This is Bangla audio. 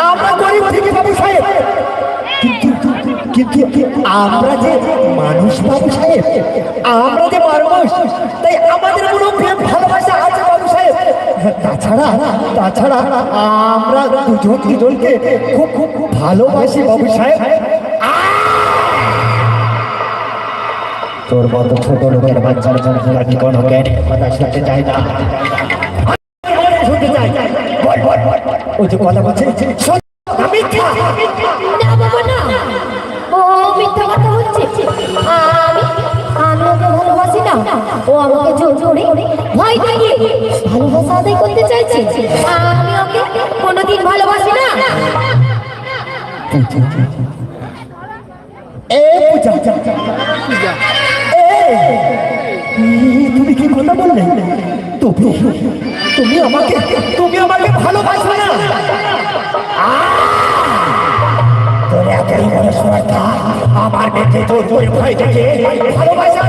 আমরা গরিব থেকে বাবু সাহেব, কিন্তু আমরা যে মানুষ বাবু সাহেব, আমরা যে মানুষ, তাই আমাদের কোনো প্রেম ভালোবাসা আছে বাবু সাহেব। তাছাড়া আমরা দুজনকে খুব খুব খুব ভালোবাসি বাবু সাহেব। তোর মতো ছোট লোকের বাচ্চার জন্য আমি কোনো কথা শুনতে চাই না। শুনতে চাই ওই যে কথা বলছে মিথ্যা। না বাবা না, ও মিথ্যা কথা হচ্ছে। আমি ওকে ভালোবাসি না, ও আমাকে জোর করে ভয় দেখিয়ে ভালোবাসা আদায় করতে চাইছে। আমি ওকে কোনোদিন ভালোবাসি না। তুমি কি কথা বললে? তুমি আমাকে ভালোবাসো না? তোর এতই বড় স্পর্ধা, আমার মেয়েকে জোর করে ভয় দেখে ভালোবাসা